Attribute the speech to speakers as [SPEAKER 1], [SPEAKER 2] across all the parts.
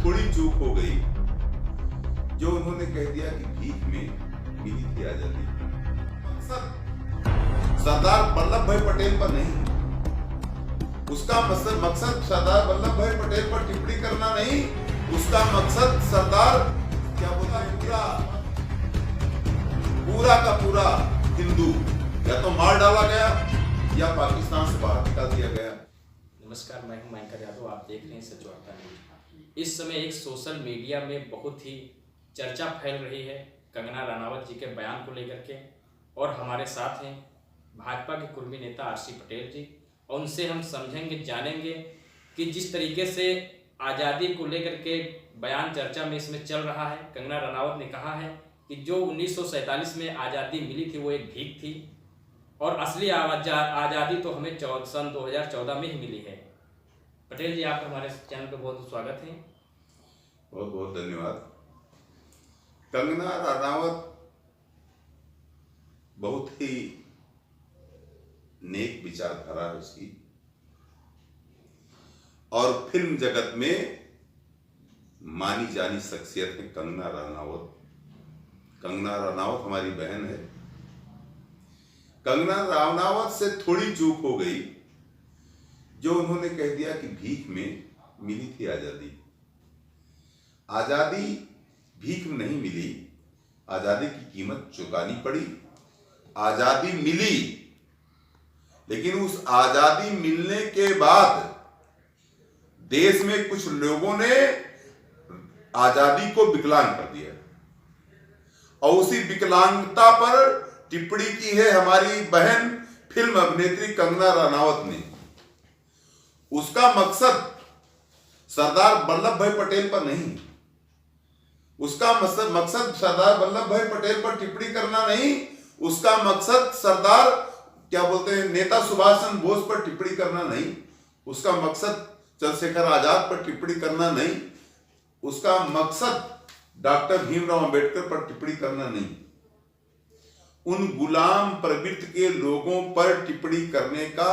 [SPEAKER 1] थोड़ी चूक हो गई जो उन्होंने कह दिया कि भीख में मिली थी आजादी। मकसद सरदार वल्लभ भाई पटेल पर नहीं, उसका मकसद सरदार वल्लभ भाई पटेल पर टिप्पणी करना नहीं, उसका मकसद सरदार क्या बोला है, पूरा का पूरा हिंदू या तो मार डाला गया या पाकिस्तान से बाहर निकाल दिया गया।
[SPEAKER 2] नमस्कार, मैं हूं मयंकर यादव। आप देख रहे हैं सच वार्ता न्यूज। इस समय एक सोशल मीडिया में बहुत ही चर्चा फैल रही है कंगना रनावत जी के बयान को लेकर के, और हमारे साथ हैं भाजपा के कुर्मी नेता आरसी पटेल जी, और उनसे हम समझेंगे, जानेंगे कि जिस तरीके से आज़ादी को लेकर के बयान चर्चा में इसमें चल रहा है। कंगना रनावत ने कहा है कि जो 1947 में आज़ादी मिली थी वो एक भीख थी, और असली आज़ादी तो हमें सन 2014 में ही मिली है। पटेल जी, आप हमारे चैनल पे बहुत स्वागत है।
[SPEAKER 1] बहुत बहुत धन्यवाद। कंगना रनावत बहुत ही नेक विचारधारा है उसकी, और फिल्म जगत में मानी जानी शख्सियत है कंगना रनावत। कंगना रनावत हमारी बहन है। कंगना रनावत से थोड़ी चूक हो गई जो उन्होंने कह दिया कि भीख में मिली थी आजादी। आजादी भीख में नहीं मिली, आजादी की कीमत चुकानी पड़ी। आजादी मिली, लेकिन उस आजादी मिलने के बाद देश में कुछ लोगों ने आजादी को विकलांग कर दिया, और उसी विकलांगता पर टिप्पणी की है हमारी बहन फिल्म अभिनेत्री कंगना रनावत ने। उसका मकसद सरदार वल्लभ भाई पटेल पर नहीं, उसका मकसद सरदार वल्लभ भाई पटेल पर टिप्पणी करना नहीं, उसका मकसद सरदार क्या बोलते हैं नेता सुभाष चंद्र बोस पर टिप्पणी करना नहीं, उसका मकसद चंद्रशेखर आजाद पर टिप्पणी करना नहीं, उसका मकसद डॉक्टर भीमराव अंबेडकर पर टिप्पणी करना नहीं। उन गुलाम प्रवृत्ति के लोगों पर टिप्पणी करने का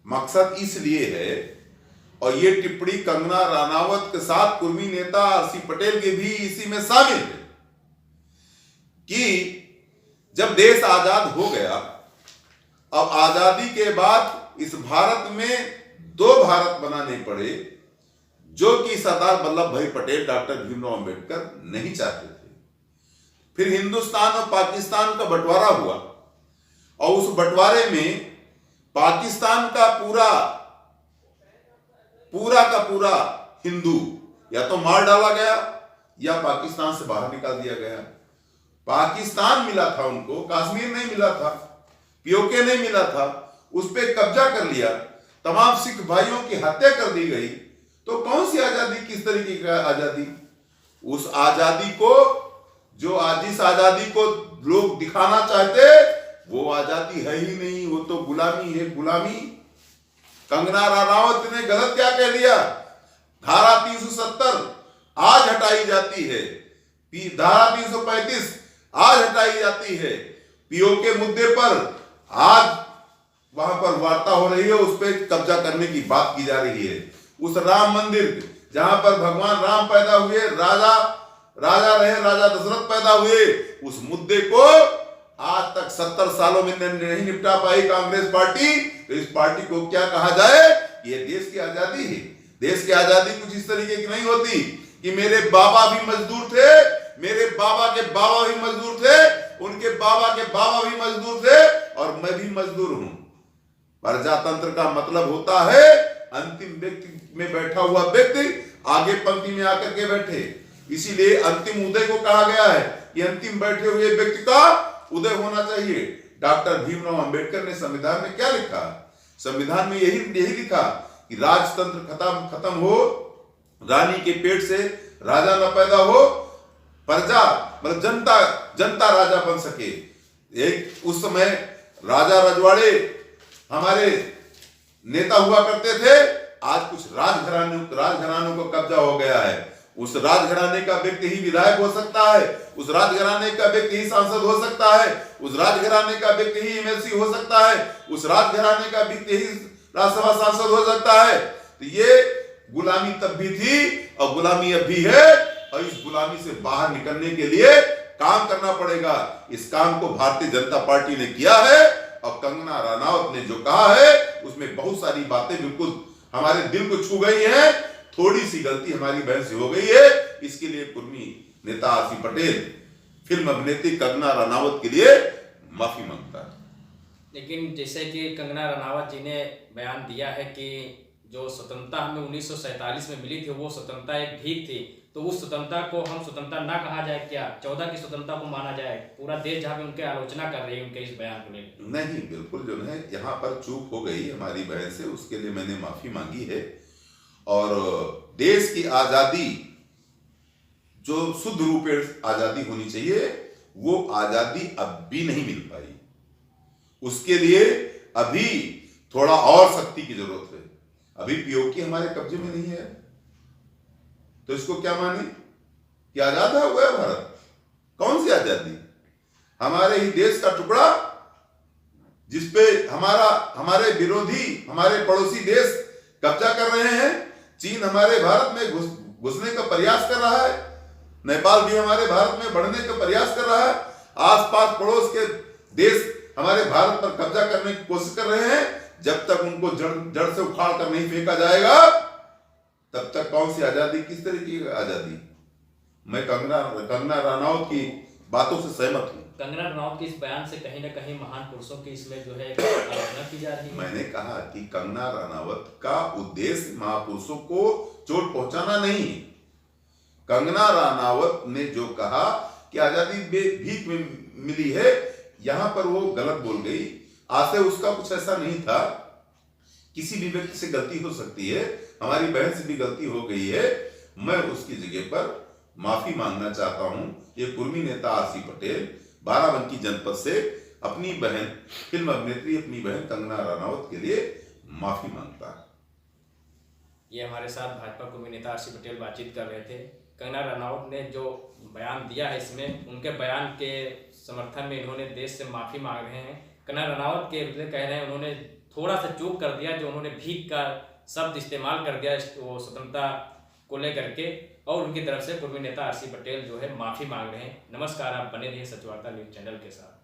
[SPEAKER 1] मकसद इसलिए है, और ये टिप्पणी कंगना रनावत के साथ कुर्मी नेता आरसी पटेल के भी इसी में शामिल है, कि जब देश आजाद हो गया, अब आजादी के बाद इस भारत में दो भारत बनाने पड़े, जो कि सरदार वल्लभ भाई पटेल डॉक्टर भीमराव अंबेडकर नहीं चाहते थे। फिर हिंदुस्तान और पाकिस्तान का बंटवारा हुआ, और उस बंटवारे में पाकिस्तान का पूरा का पूरा हिंदू या तो मार डाला गया या पाकिस्तान से बाहर निकाल दिया गया। पाकिस्तान मिला था उनको, कश्मीर नहीं मिला था, पीओके नहीं मिला था, उस पर कब्जा कर लिया, तमाम सिख भाइयों की हत्या कर दी गई। तो कौन सी आजादी, किस तरीके का आजादी? उस आजादी को जिस आजादी को लोग दिखाना चाहते, वो आजादी है ही नहीं, वो तो गुलामी है, गुलामी। कंगना रनावत ने गलत क्या कह दिया? धारा 370 आज हटाई जाती है, धारा 335 आज हटाई जाती है, पीओके मुद्दे पर आज वहां पर वार्ता हो रही है, उस पर कब्जा करने की बात की जा रही है। उस राम मंदिर जहां पर भगवान राम पैदा हुए, राजा रहे, राजा दशरथ पैदा हुए, उस मुद्दे को आज तक 70 सालों में नहीं निपटा पाई कांग्रेस पार्टी। तो इस पार्टी को क्या कहा जाए? ये देश की आजादी है। देश की आजादी कुछ इस तरीके की नहीं होती कि मेरे बाबा भी मजदूर थे, मेरे बाबा के बाबा भी मजदूर थे, उनके बाबा के बाबा भी मजदूर थे, और मैं भी मजदूर हूं। प्रजातंत्र का मतलब होता है अंतिम व्यक्ति में बैठा हुआ व्यक्ति आगे पंक्ति में आकर के बैठे। इसीलिए अंतिम उदय को कहा गया है कि अंतिम बैठे हुए व्यक्ति का उदय होना चाहिए। डॉक्टर भीमराव अंबेडकर ने संविधान में क्या लिखा? संविधान में यही लिखा कि राजतंत्र खत्म हो, रानी के पेट से राजा न पैदा हो, प्रजा मतलब जनता राजा बन सके। एक उस समय राजा रजवाड़े हमारे नेता हुआ करते थे, आज कुछ राजघरानों को कब्जा हो गया है। उस राजघराने का व्यक्ति ही विधायक हो सकता है, उस राजघराने का व्यक्ति ही सांसद हो सकता है, उस राजघराने का व्यक्ति ही एमएलसी हो सकता है, उस राजघराने का व्यक्ति ही राज्यसभा सांसद हो सकता है। तो ये गुलामी तब भी थी और गुलामी अब भी है, और इस गुलामी से बाहर निकलने के लिए काम करना पड़ेगा। इस काम को भारतीय जनता पार्टी ने किया है, और कंगना रनावत ने जो कहा है उसमें बहुत सारी बातें बिल्कुल हमारे दिल को छू गई हैं। थोड़ी सी गलती हमारी बहन से हो गई है, इसके लिए कुर्मी नेता आरसी पटेल फिल्म अभिनेत्री कंगना रनावत के लिए माफी मांगता है।
[SPEAKER 2] लेकिन जैसे कि कंगना रनावत जी ने बयान दिया है कि जो स्वतंत्रता हमें 1947 में मिली थी वो स्वतंत्रता एक भीख थी, तो उस स्वतंत्रता को हम स्वतंत्रता ना कहा जाए क्या? 14 की स्वतंत्रता को माना जाए? पूरा देश जहाँ पे उनके आलोचना कर रही है उनके इस बयान को लेकर।
[SPEAKER 1] नहीं, बिल्कुल जो है यहाँ पर चूक हो गई हमारी बहन से, उसके लिए मैंने माफी मांगी है। और देश की आजादी जो शुद्ध रूपे आजादी होनी चाहिए, वो आजादी अब भी नहीं मिल पाई। उसके लिए अभी थोड़ा और शक्ति की जरूरत है। अभी पीओके हमारे कब्जे में नहीं है, तो इसको क्या माने कि आजाद हो गया भारत? कौन सी आजादी? हमारे ही देश का टुकड़ा जिसपे हमारे विरोधी, हमारे पड़ोसी देश कब्जा कर रहे हैं। चीन हमारे भारत में घुसने का प्रयास कर रहा है, नेपाल भी हमारे भारत में बढ़ने का प्रयास कर रहा है। आसपास पड़ोस के देश हमारे भारत पर कब्जा करने की कोशिश कर रहे हैं। जब तक उनको जड़ से उखाड़ कर नहीं फेंका जाएगा, तब तक कौन सी आजादी, किस तरीके की आजादी? मैं कंगना रनावत की बातों से सहमत हूं।
[SPEAKER 2] कंगना रनावत के इस बयान से कहीं ना कहीं महान पुरुषों की इसमें जो है आलोचना की जा रही है।
[SPEAKER 1] मैंने कहा कि कंगना रनावत का उद्देश्य महापुरुषों को चोट पहुंचाना नहीं है। कंगना रनावत ने जो कहा कि आजादी भीख में मिली है, यहां पर वो गलत बोल गई। आशय उसका कुछ ऐसा नहीं था। किसी भी व्यक्ति से गलती हो सकती है, हमारी बहन से भी गलती हो गई है। मैं उसकी जगह पर माफी मांगना चाहता हूं। ये कुर्मी नेता आरसी पटेल बाराबंकी जनपद से अपनी बहन, फिल्म अभिनेत्री अपनी बहन कंगना रनावत के लिए माफी मांगता है।
[SPEAKER 2] ये हमारे साथ भाजपा कुर्मी नेता आरसी पटेल बातचीत कर रहे थे। कंगना रनावत ने जो बयान दिया है, इसमें उनके बयान के समर्थन में इन्होंने देश से माफी मांग रहे हैं। कंगना रनावत के कह रहे हैं उन्होंने थोड़ा सा चूक कर दिया, जो उन्होंने भीख का शब्द इस्तेमाल कर दिया वो स्वतंत्रता को लेकर के, और उनकी तरफ से कुर्मी नेता आरसी पटेल जो है माफी मांग रहे हैं। नमस्कार, आप बने रहिए सच वार्ता न्यूज चैनल के साथ।